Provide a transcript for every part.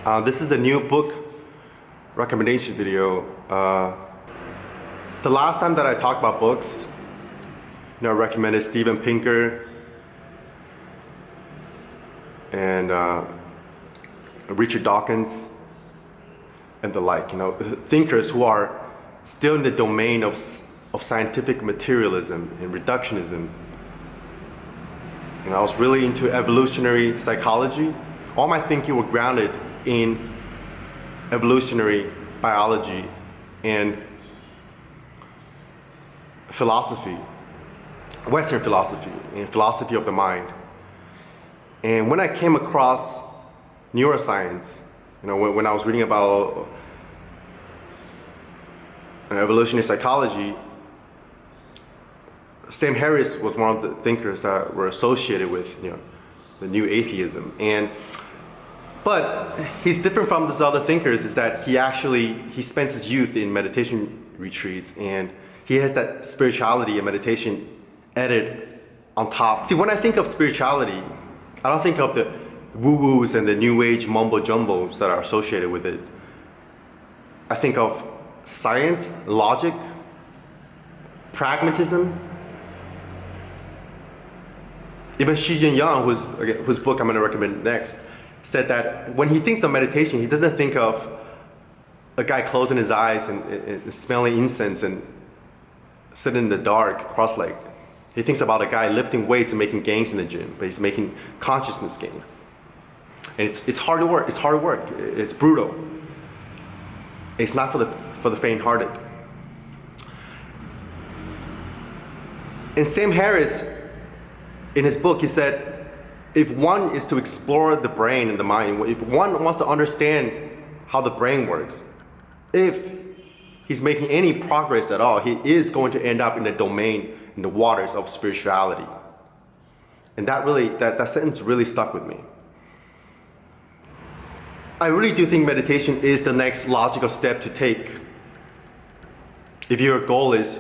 This is a new book recommendation video. The last time that I talked about books, I recommended Steven Pinker and Richard Dawkins and the like. Thinkers who are still in the domain of scientific materialism and reductionism. I was really into evolutionary psychology. All my thinking was grounded in evolutionary biology and philosophy, Western philosophy, and philosophy of the mind. And when I came across neuroscience, when I was reading about evolutionary psychology, Sam Harris was one of the thinkers that were associated with the new atheism. But he's different from those other thinkers is that he spends his youth in meditation retreats, and he has that spirituality and meditation added on top. See, when I think of spirituality, I don't think of the woo-woos and the new age mumbo-jumbos that are associated with it. I think of science, logic, pragmatism. Even Xi Yang, whose book I'm going to recommend next, said that when he thinks of meditation, he doesn't think of a guy closing his eyes and smelling incense and sitting in the dark, cross-legged. He thinks about a guy lifting weights and making gains in the gym, but he's making consciousness gains. And it's hard work. It's hard work. It's brutal. It's not for the faint-hearted. And Sam Harris, in his book, he said, if one is to explore the brain and the mind, if one wants to understand how the brain works, if he's making any progress at all, he is going to end up in the domain, in the waters of spirituality. And that sentence really stuck with me. I really do think meditation is the next logical step to take if your goal is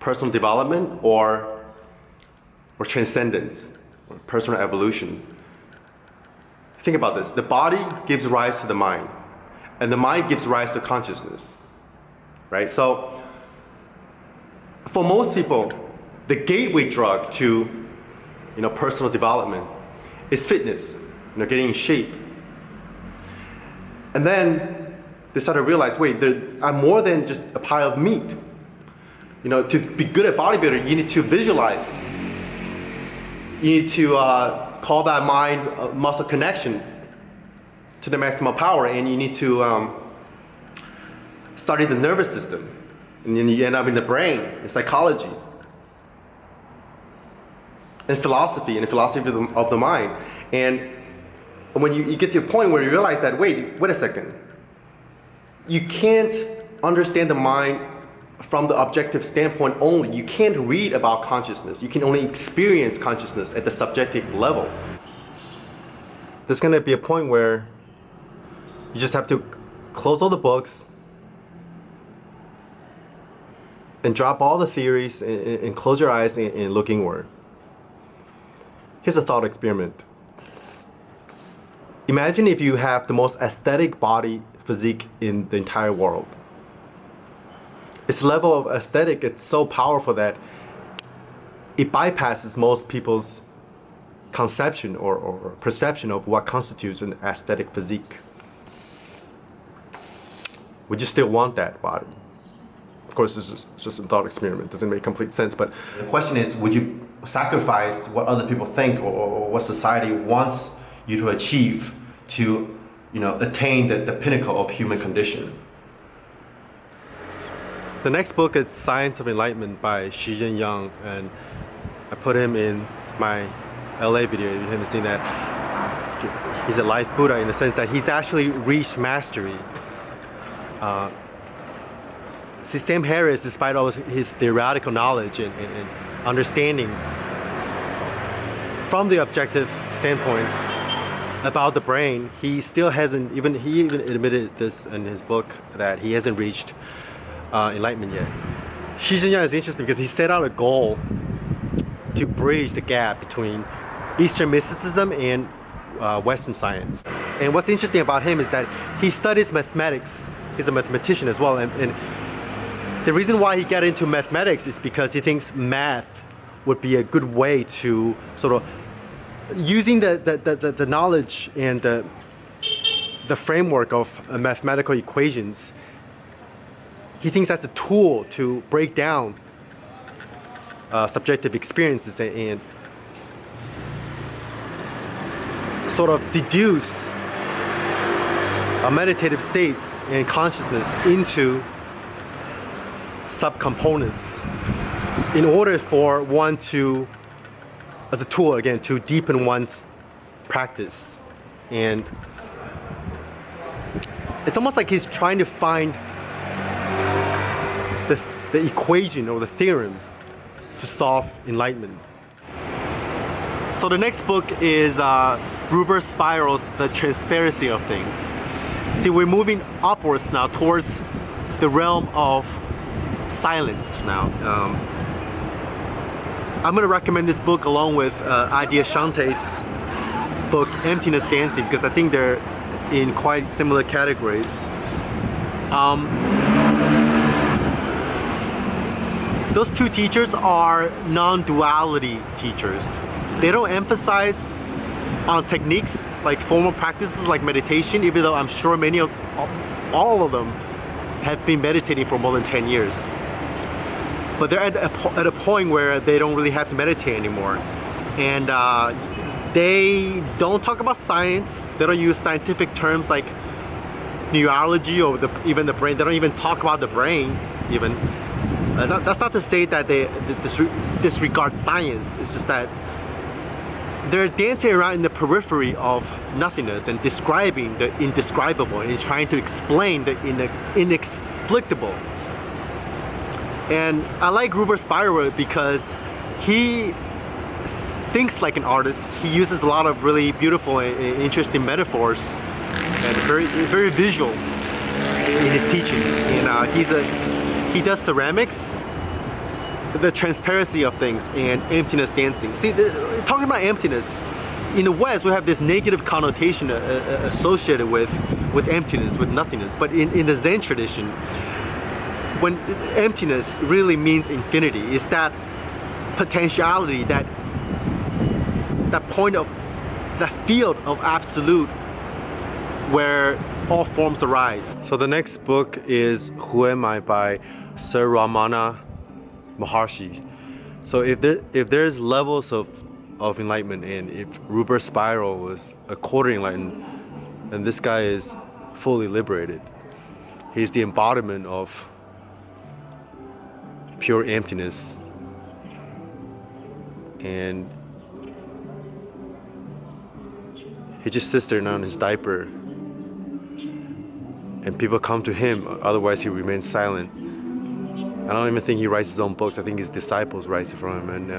personal development or transcendence, or personal evolution. Think about this. The body gives rise to the mind, and the mind gives rise to consciousness, right? So, for most people, the gateway drug to, personal development is fitness, getting in shape. And then they start to realize, wait, I'm more than just a pile of meat. To be good at bodybuilding, you need to visualize. You need to call that mind muscle connection to the maximum power, and you need to study the nervous system, and then you end up in the brain, in psychology, and philosophy of the mind. And when you get to a point where you realize that, wait a second, you can't understand the mind from the objective standpoint only. You can't read about consciousness. You can only experience consciousness at the subjective level. There's going to be a point where you just have to close all the books and drop all the theories and close your eyes and look inward. Here's a thought experiment. Imagine if you have the most aesthetic body physique in the entire world. Its level of aesthetic, it's so powerful that it bypasses most people's conception or perception of what constitutes an aesthetic physique. Would you still want that body? Of course, this is just a thought experiment. It doesn't make complete sense, but the question is, would you sacrifice what other people think or what society wants you to achieve to attain the pinnacle of human condition? The next book is Science of Enlightenment by Xi Yang, and I put him in my LA video. You haven't seen that. He's a life Buddha in the sense that he's actually reached mastery. See, Sam Harris, despite all his theoretical knowledge and understandings from the objective standpoint about the brain, he still hasn't, he even admitted this in his book, that he hasn't reached enlightenment yet. Xi Jinping is interesting because he set out a goal to bridge the gap between Eastern mysticism and Western science. And what's interesting about him is that he studies mathematics. He's a mathematician as well, and the reason why he got into mathematics is because he thinks math would be a good way to sort of using the knowledge and the framework of mathematical equations. He thinks that's a tool to break down subjective experiences and sort of deduce meditative states and consciousness into subcomponents in order for one to, as a tool again, to deepen one's practice. And it's almost like he's trying to find the equation or the theorem to solve enlightenment. So the next book is Rupert Spiral's The Transparency of Things. See, we're moving upwards now towards the realm of silence now. I'm going to recommend this book along with Adyashanti's book Emptiness Dancing, because I think they're in quite similar categories. Those two teachers are non-duality teachers. They don't emphasize on techniques like formal practices like meditation, even though I'm sure many of all of them have been meditating for more than 10 years. But they're at a point where they don't really have to meditate anymore. And they don't talk about science. They don't use scientific terms like neurology or even the brain. They don't even talk about the brain even. That's not to say that they disregard science. It's just that they're dancing around in the periphery of nothingness and describing the indescribable and trying to explain the inexplicable. And I like Rupert Spira because he thinks like an artist. He uses a lot of really beautiful and interesting metaphors and very visual in his teaching. And he does ceramics, the transparency of things, and emptiness dancing. See, talking about emptiness, in the West we have this negative connotation associated with emptiness, with nothingness. But in the Zen tradition, when emptiness really means infinity, is that potentiality, that point of, that field of absolute where all forms arise. So the next book is Who Am I by Sir Ramana Marharshi. So if there's levels of enlightenment, and if Rupert Spira was a quarter enlightened, then this guy is fully liberated. He's the embodiment of pure emptiness. And he just sits there now in his diaper, and people come to him, otherwise he remains silent. I don't even think he writes his own books. I think his disciples write it for him, and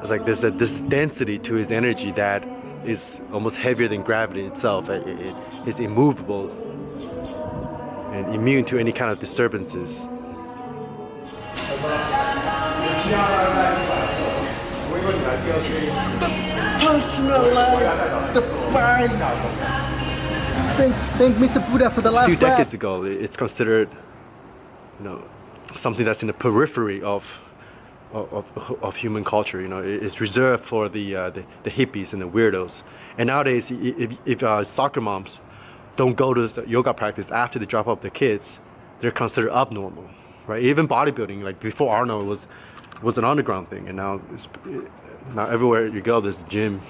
it's like there's this density to his energy that is almost heavier than gravity itself. It's immovable and immune to any kind of disturbances. Personalize the price. Thank Mr. Buddha for the last A few decades ago, it's considered, something that's in the periphery of human culture. It's reserved for the hippies and the weirdos. And nowadays, if soccer moms don't go to the yoga practice after they drop off their kids, they're considered abnormal, right? Even bodybuilding, like before Arnold was an underground thing, and now everywhere you go, there's a gym.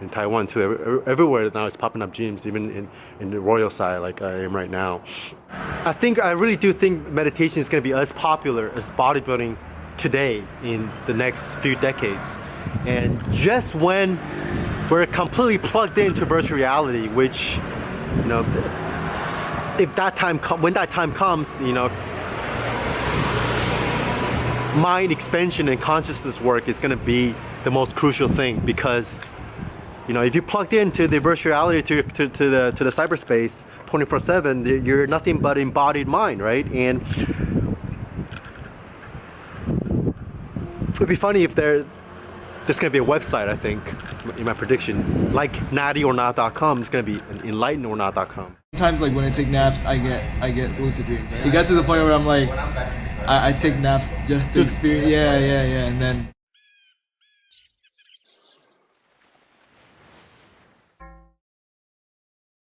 In Taiwan too, everywhere now it's popping up gyms, even in the royal side, like I am right now. I really do think meditation is going to be as popular as bodybuilding today in the next few decades. And just when we're completely plugged into virtual reality, which, if that time when that time comes, mind expansion and consciousness work is going to be the most crucial thing, because if you plugged into the virtual reality to the cyberspace 24/7, you're nothing but embodied mind, right? And it'd be funny if There's gonna be a website, I think, in my prediction, like nattyornot.com. It's gonna be enlightenornot.com. Sometimes, like when I take naps, I get lucid dreams. Right? It got to the point where I'm like, I take naps just to experience. Yeah, and then